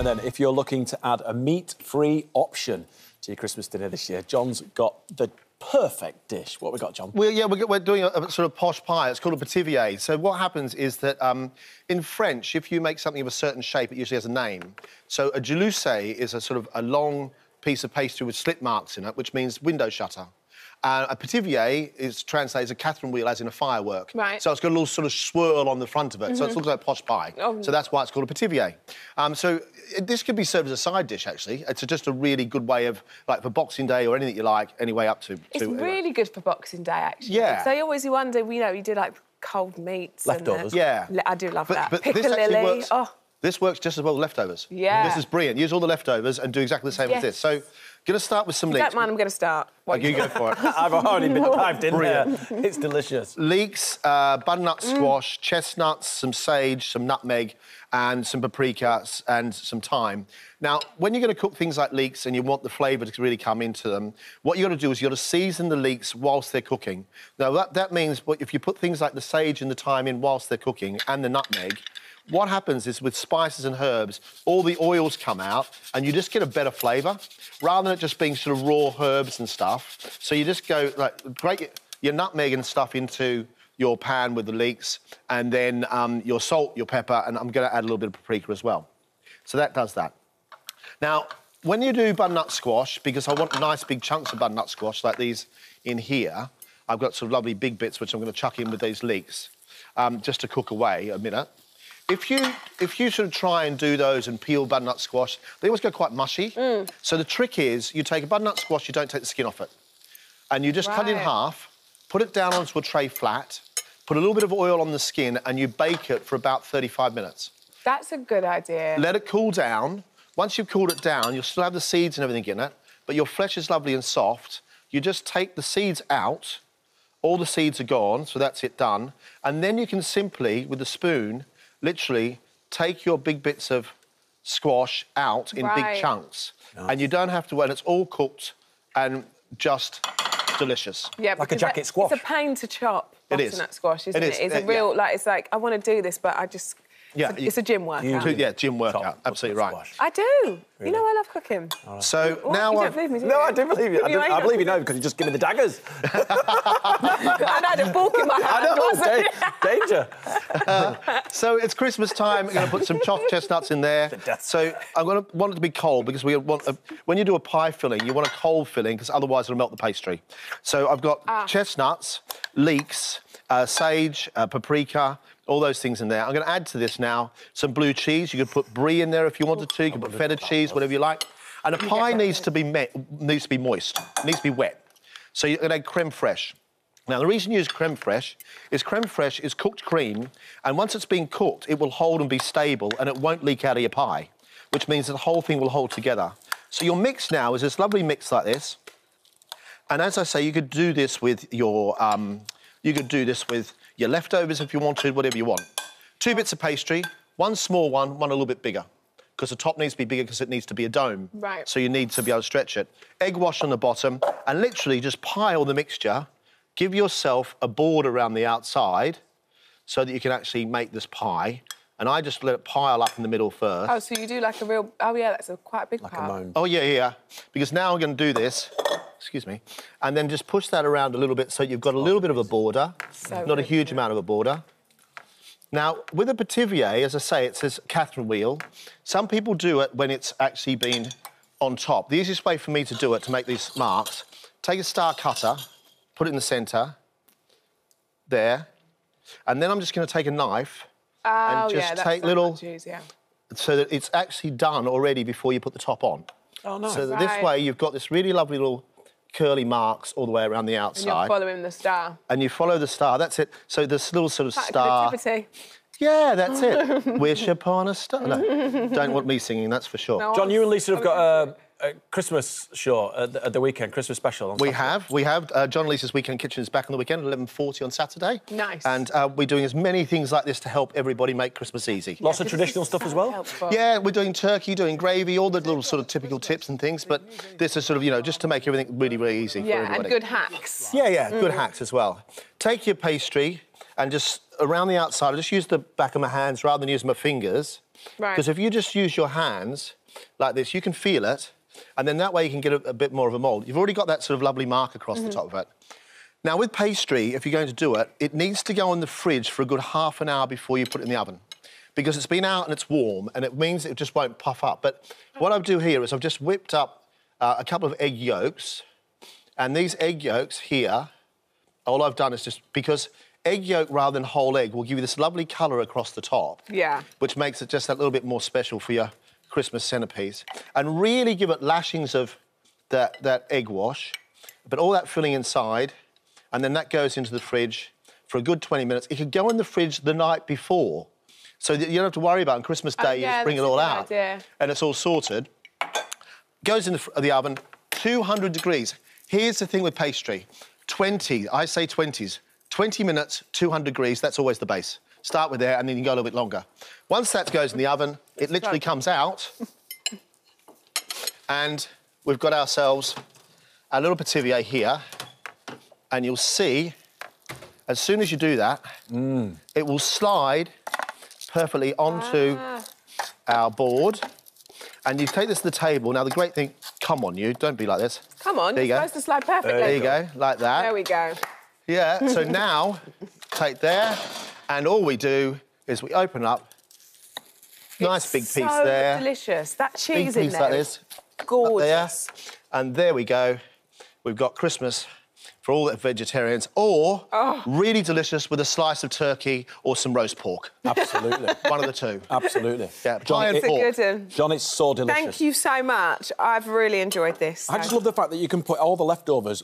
then, if you're looking to add a meat-free option to your Christmas dinner this year, John's got the perfect dish. What have we got, John? Well, yeah, we're doing a sort of posh pie. It's called a Petivier. So what happens is that in French, if you make something of a certain shape, it usually has a name. So a jalousie is a sort of a long piece of pastry with slit marks in it, which means window shutter. A Petivier is translated as a Catherine wheel, as in a firework. Right. So it's got a little sort of swirl on the front of it, so it looks like posh pie. Oh. So that's why it's called a Petivier. This could be served as a side dish, actually. It's just a really good way of, like, for Boxing Day or anything you like, any way up to... It's really good for Boxing Day, actually. Yeah. So I always wonder, you know, you do, like, cold meats. Leftovers. Yeah. I do love that. But Piccalilli. this works, this works just as well with leftovers. Yeah. This is brilliant. Use all the leftovers and do exactly the same as this. So, going to start with some leeks. Don't mind, I'm going to start. You go for it. I've already been dived in there. It's delicious. Leeks, butternut squash, chestnuts, some sage, some nutmeg, and some paprika and some thyme. Now, when you're going to cook things like leeks and you want the flavour to really come into them, what you've got to do is you've got to season the leeks whilst they're cooking. Now, that means if you put things like the sage and the thyme in whilst they're cooking and the nutmeg, what happens is with spices and herbs, all the oils come out and you just get a better flavour rather than it just being sort of raw herbs and stuff. So you just go, like, grate your nutmeg and stuff into your pan with the leeks and then your salt, your pepper, and I'm going to add a little bit of paprika as well. So that does that. Now, when you do butternut squash, because I want nice big chunks of butternut squash like these in here, I've got some lovely big bits which I'm going to chuck in with these leeks just to cook away a minute. If you sort of try and do those and peel butternut squash, they always go quite mushy. So the trick is you take a butternut squash, you don't take the skin off it. And you just cut it in half, put it down onto a tray flat, put a little bit of oil on the skin and you bake it for about 35 minutes. That's a good idea. Let it cool down. Once you've cooled it down, you'll still have the seeds and everything in it, but your flesh is lovely and soft. You just take the seeds out, all the seeds are gone, so that's it done. And then you can simply, with a spoon, literally take your big bits of squash out in big chunks. Nice. And you don't have to wait, it's all cooked and just delicious. Yeah, like a jacket squash. It's a pain to chop butternut squash, isn't it? It's a real, like, it's like, I want to do this, but I just... Yeah, it's a gym workout. Yeah, gym workout, absolutely right. I do. Really? You know I love cooking. Right. So now you don't believe me, do you? No, I do believe you. I believe you know because you just give me the daggers. I had a fork in my hand. I know, danger. So it's Christmas time. We're going to put some chopped chestnuts in there. So I'm going to want it to be cold because we want when you do a pie filling, you want a cold filling because otherwise it'll melt the pastry. So I've got chestnuts, leeks, sage, paprika, all those things in there. I'm going to add to this now some blue cheese. You could put brie in there if you wanted to. You can put feta cheese, whatever you like. And the pie needs to be moist. It needs to be wet. So you're going to add creme fraiche. Now, the reason you use creme fraiche is cooked cream, and once it's been cooked, it will hold and be stable, and it won't leak out of your pie, which means that the whole thing will hold together. So your mix now is this lovely mix like this. And as I say, you could do this with your... your leftovers if you wanted, whatever you want. 2 bits of pastry, one small one a little bit bigger, because the top needs to be bigger because it needs to be a dome. Right. So you need to be able to stretch it. Egg wash on the bottom, and literally just pile the mixture. Give yourself a board around the outside so that you can actually make this pie. And I just let it pile up in the middle first. Oh, so you do like a real... Oh, yeah, that's quite a big like part. A moan. Oh, yeah. Because now I'm going to do this, excuse me, and then just push that around a little bit so you've got a little bit of a border, not a huge amount of a border. Now, with a Petivier, as I say, it says Catherine wheel. Some people do it when it's actually been on top. The easiest way for me to do it, to make these marks, take a star cutter, put it in the centre, there, and then I'm just going to take a knife and just take little... so that it's actually done already before you put the top on. Oh, nice. So that this way you've got this really lovely little curly marks all the way around the outside. And you're following the star. And you follow the star, that's it. So this little sort of star... Creativity. Yeah, that's it. Wish upon a star. No, don't want me singing, that's for sure. No, John, you and Lisa have got a Christmas show at the weekend, Christmas special on Saturday. We have. John and Lisa's Weekend Kitchen is back on the weekend at 11:40 on Saturday. Nice. And we're doing as many things like this to help everybody make Christmas easy. Lots of traditional stuff as well? Helpful. Yeah, we're doing turkey, doing gravy, all the little sort of typical tips and things, but this is sort of, you know, just to make everything really, really easy for everybody. Yeah, and good hacks. Yeah, good hacks as well. Take your pastry and just around the outside, I just use the back of my hands rather than use my fingers. Right. Because if you just use your hands like this, you can feel it, and then that way you can get a bit more of a mould. You've already got that sort of lovely mark across the top of it. Now, with pastry, if you're going to do it, it needs to go in the fridge for a good half an hour before you put it in the oven, because it's been out and it's warm, and it means it just won't puff up. But what I do here is I've just whipped up a couple of egg yolks, and these egg yolks here, all I've done is just... because egg yolk rather than whole egg will give you this lovely colour across the top. Yeah. Which makes it just a little bit more special for your Christmas centrepiece. And really give it lashings of that egg wash, but all that filling inside, and then that goes into the fridge for a good 20 minutes. It could go in the fridge the night before, so that you don't have to worry about it. On Christmas Day, you just bring it all out. Idea. And it's all sorted. Goes in the oven, 200 degrees. Here's the thing with pastry. 20, I say 20s. 20 minutes, 200 degrees, that's always the base. Start with there, and then you can go a little bit longer. Once that goes in the oven, it literally comes out, and we've got ourselves a little pativier here, and you'll see, as soon as you do that, it will slide perfectly onto our board, and you take this to the table. Now, the great thing... Come on, you, don't be like this. Come on, there you you're go. supposed to slide perfectly. There you go, like that. There we go. Yeah, so now, take there, and all we do is we open up. Nice big piece there. So delicious. That cheese Big in piece there. like this. Gorgeous. There. And there we go. We've got Christmas for all the vegetarians, or really delicious with a slice of turkey or some roast pork. Absolutely. One of the two. Absolutely. Yeah, John, It's a good one. John, it's so delicious. Thank you so much. I've really enjoyed this. I just love the fact that you can put all the leftovers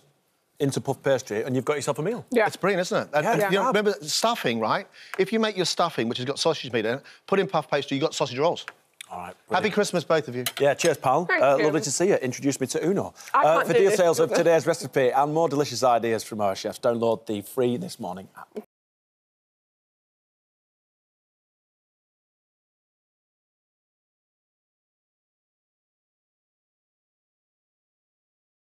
into puff pastry and you've got yourself a meal. Yeah. It's brilliant, isn't it? And, Yeah. you know, remember, stuffing, right? If you make your stuffing, which has got sausage meat in it, put in puff pastry, you've got sausage rolls. All right. Happy Christmas, both of you. Yeah, cheers, pal. Thank you. Lovely to see you. Introduce me to Uno. I can't For do this. details of today's recipe and more delicious ideas from our chefs, download the free This Morning app.